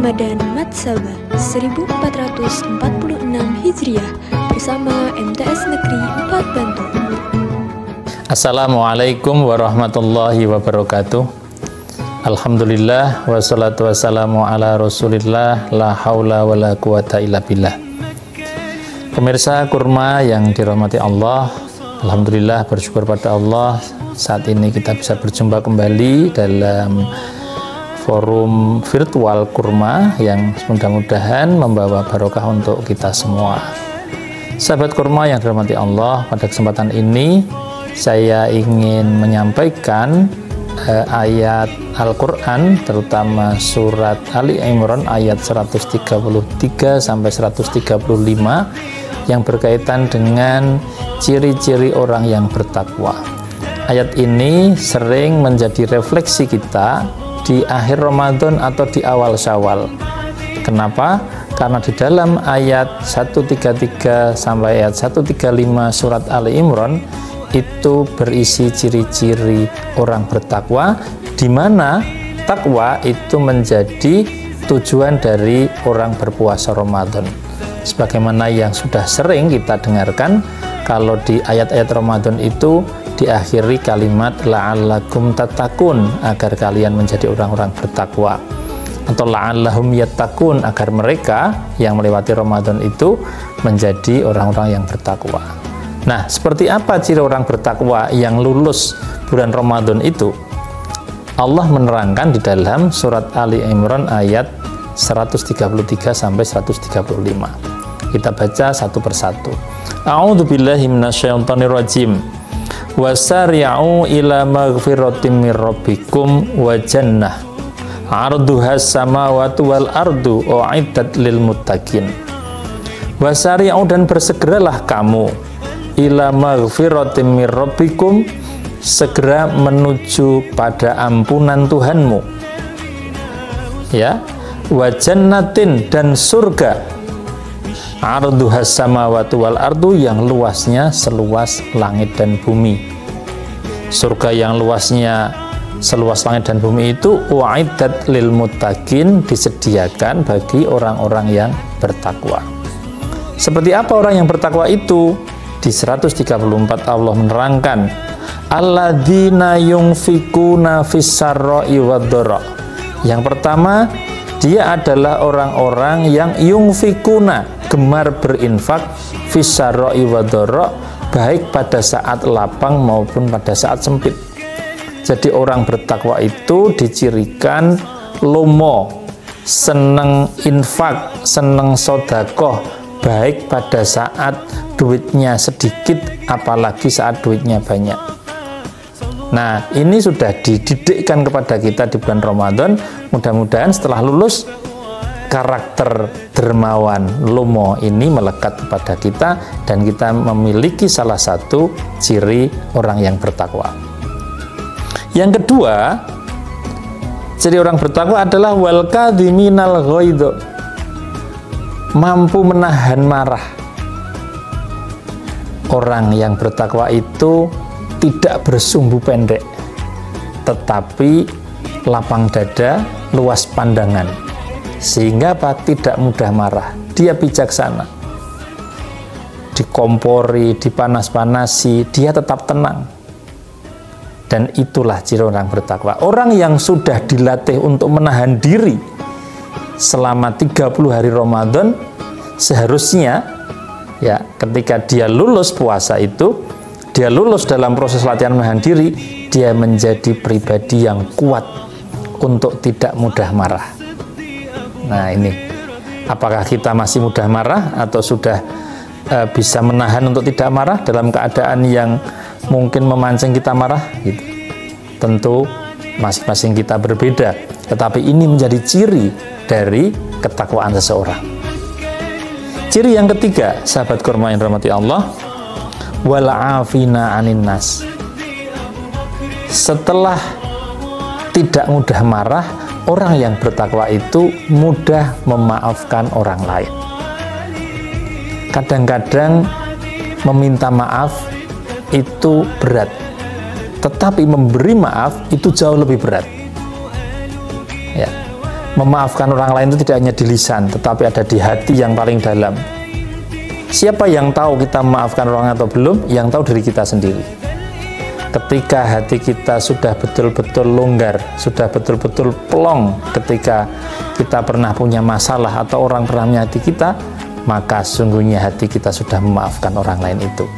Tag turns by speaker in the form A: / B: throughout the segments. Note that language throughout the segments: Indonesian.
A: Ramadan Matsaba 1446 Hijriah bersama MTS Negeri 4 Bantul.
B: Assalamualaikum warahmatullahi wabarakatuh. Alhamdulillah wassalatu wassalamu ala rasulillah la haula wa la quwata illa billah. Pemirsa kurma yang dirahmati Allah, alhamdulillah bersyukur pada Allah saat ini kita bisa berjumpa kembali dalam forum virtual kurma yang mudah-mudahan membawa barokah untuk kita semua. Sahabat kurma yang dirahmati Allah, pada kesempatan ini saya ingin menyampaikan ayat Al-Quran, terutama surat Ali Imran ayat 133 sampai 135 yang berkaitan dengan ciri-ciri orang yang bertakwa. Ayat ini sering menjadi refleksi kita di akhir Ramadan atau di awal Syawal. Kenapa? Karena di dalam ayat 133 sampai ayat 135 surat Ali Imran itu berisi ciri-ciri orang bertakwa, di mana takwa itu menjadi tujuan dari orang berpuasa Ramadan. Sebagaimana yang sudah sering kita dengarkan, kalau di ayat-ayat Ramadan itu diakhiri kalimat la'allakum tattaqun, agar kalian menjadi orang-orang bertakwa, atau la'allahum yattaqun, agar mereka yang melewati Ramadan itu menjadi orang-orang yang bertakwa. Nah, seperti apa ciri orang bertakwa yang lulus bulan Ramadan itu? Allah menerangkan di dalam surat Ali Imran ayat 133 sampai 135. Kita baca satu persatu. A'udzubillahi minasyaitonirrajim. Wasari'u ila maghfiratin mir rabbikum wa jannah 'arduhas samawati wal ardu u'iddat lil muttaqin. Wasari'u, dan bersegeralah kamu, ila maghfiratin mir rabbikum, segera menuju pada ampunan Tuhanmu, ya, wa jannatin, dan surga, arduhas samawati wal ardu, yang luasnya seluas langit dan bumi. Surga yang luasnya seluas langit dan bumi itu u'iddat lil muttaqin, disediakan bagi orang-orang yang bertakwa. Seperti apa orang yang bertakwa itu? Di 134 Allah menerangkan, alladzina yunfikuna fis-sarra'i wad-dharra. Yang pertama, dia adalah orang-orang yang yunfikuna, gemar berinfak, fis-sarra'i wad-dharra, baik pada saat lapang maupun pada saat sempit. Jadi orang bertakwa itu dicirikan lomo, seneng infak, seneng sodakoh, baik pada saat duitnya sedikit, apalagi saat duitnya banyak. Nah, ini sudah dididikkan kepada kita di bulan Ramadan. Mudah-mudahan setelah lulus, karakter dermawan lomo ini melekat kepada kita, dan kita memiliki salah satu ciri orang yang bertakwa. Yang kedua, ciri orang bertakwa adalah wal kadhiminal ghaidh, mampu menahan marah. Orang yang bertakwa itu tidak bersumbu pendek, tetapi lapang dada, luas pandangan, sehingga apa? Tidak mudah marah. Dia bijaksana, dikompori, dipanas-panasi, dia tetap tenang. Dan itulah ciri orang bertakwa. Orang yang sudah dilatih untuk menahan diri selama 30 hari Ramadan, seharusnya ya, ketika dia lulus puasa itu, dia lulus dalam proses latihan menahan diri, dia menjadi pribadi yang kuat untuk tidak mudah marah. Nah, ini apakah kita masih mudah marah atau sudah bisa menahan untuk tidak marah dalam keadaan yang mungkin memancing kita marah gitu? Tentu masing-masing kita berbeda, tetapi ini menjadi ciri dari ketakwaan seseorang. Ciri yang ketiga, sahabat kurma yang dirahmati Allah, wal afina anin nas. Setelah tidak mudah marah, orang yang bertakwa itu mudah memaafkan orang lain. Kadang-kadang meminta maaf itu berat, tetapi memberi maaf itu jauh lebih berat. Ya. memaafkan orang lain itu tidak hanya di lisan, tetapi ada di hati yang paling dalam. Siapa yang tahu kita memaafkan orang atau belum? Yang tahu diri kita sendiri. Ketika hati kita sudah betul-betul longgar, sudah betul-betul plong ketika kita pernah punya masalah atau orang pernah menyakiti kita, maka sungguhnya hati kita sudah memaafkan orang lain itu.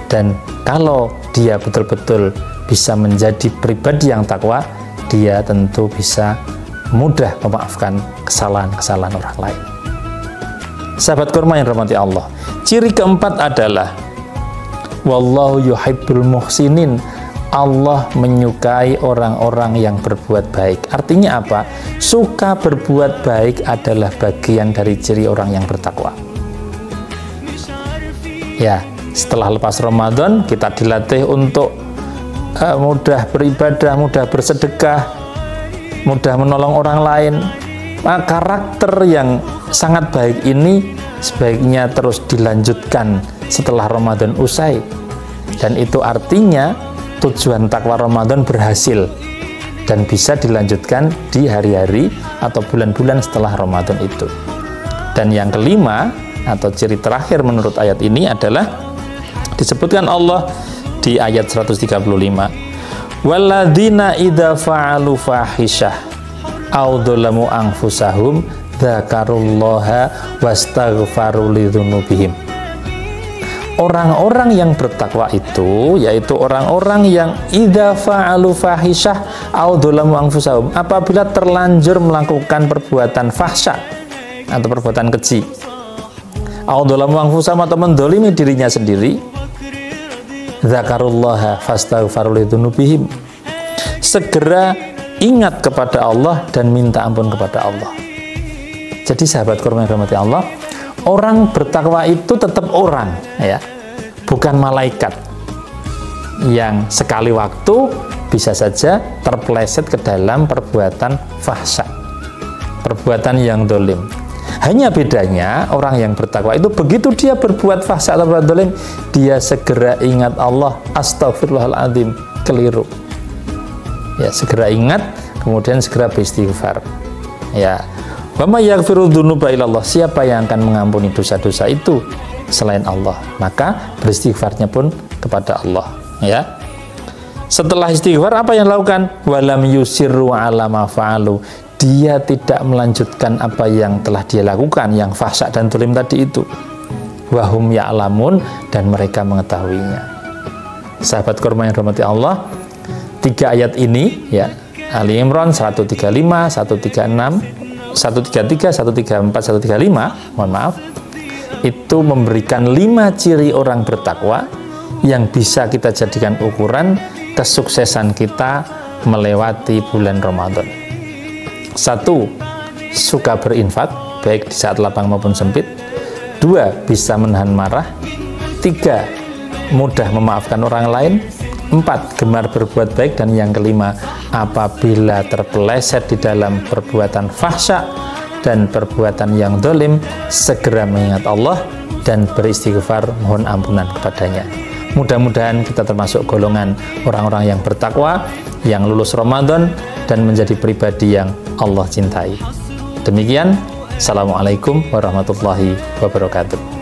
B: Dan kalau dia betul-betul bisa menjadi pribadi yang takwa, dia tentu bisa mudah memaafkan kesalahan-kesalahan orang lain. Sahabat kurma yang dirahmati Allah, ciri keempat adalah wallahu yuhibbul muhsinin. Allah menyukai orang-orang yang berbuat baik. Artinya apa? Suka berbuat baik adalah bagian dari ciri orang yang bertakwa. Ya, setelah lepas Ramadan kita dilatih untuk mudah beribadah, mudah bersedekah, mudah menolong orang lain. Maka karakter yang sangat baik ini sebaiknya terus dilanjutkan setelah Ramadan usai. Dan itu artinya tujuan takwa Ramadan berhasil dan bisa dilanjutkan di hari-hari atau bulan-bulan setelah Ramadan itu. Dan yang kelima atau ciri terakhir menurut ayat ini adalah disebutkan Allah di ayat 135. Walladzina idza fa'alu fahisyah aw dzalamu anfusahum dzakarullaha wastaghfaru lidzunubihim. Orang-orang yang bertakwa itu yaitu orang-orang yang idza fa'alu fahisyah aw dzalamu anfusahum, apabila terlanjur melakukan perbuatan fahsya atau perbuatan keji, aw dzalamu anfusahum atau mendolimi dirinya sendiri, dzakarullaha fastaghfaru lidzunubihim, segera ingat kepada Allah dan minta ampun kepada Allah. Jadi sahabat kurma yang dirahmati Allah, orang bertakwa itu tetap orang, ya, bukan malaikat yang sekali waktu bisa saja terpeleset ke dalam perbuatan fahsya, perbuatan yang dolim. Hanya bedanya orang yang bertakwa itu begitu dia berbuat fahsya atau berbuat dolim, dia segera ingat Allah, astagfirullahaladzim, keliru. Ya, segera ingat, kemudian segera beristighfar. Ya, wa may yaghfiru dzunuba illallah, siapa yang akan mengampuni dosa-dosa itu selain Allah? Maka beristighfarnya pun kepada Allah, ya. Setelah istighfar apa yang dilakukan? Walam yusirru ala ma fa'alu, dia tidak melanjutkan apa yang telah dia lakukan, yang fahsya dan zalim tadi itu. Wahum ya'lamun, dan mereka mengetahuinya. Sahabat kurma yang dirahmati Allah, 3 ayat ini, ya, Ali Imran 135, 136, 133, 134, 135, mohon maaf, itu memberikan 5 ciri orang bertakwa yang bisa kita jadikan ukuran kesuksesan kita melewati bulan Ramadan. 1. Suka berinfak, baik di saat lapang maupun sempit. 2. Bisa menahan marah. 3. Mudah memaafkan orang lain. 4. Gemar berbuat baik. Dan yang kelima, apabila terpeleset di dalam perbuatan fahsya dan perbuatan yang dolim, segera mengingat Allah dan beristighfar, mohon ampunan kepadanya. Mudah-mudahan kita termasuk golongan orang-orang yang bertakwa, yang lulus Ramadan dan menjadi pribadi yang Allah cintai. Demikian, Assalamualaikum warahmatullahi wabarakatuh.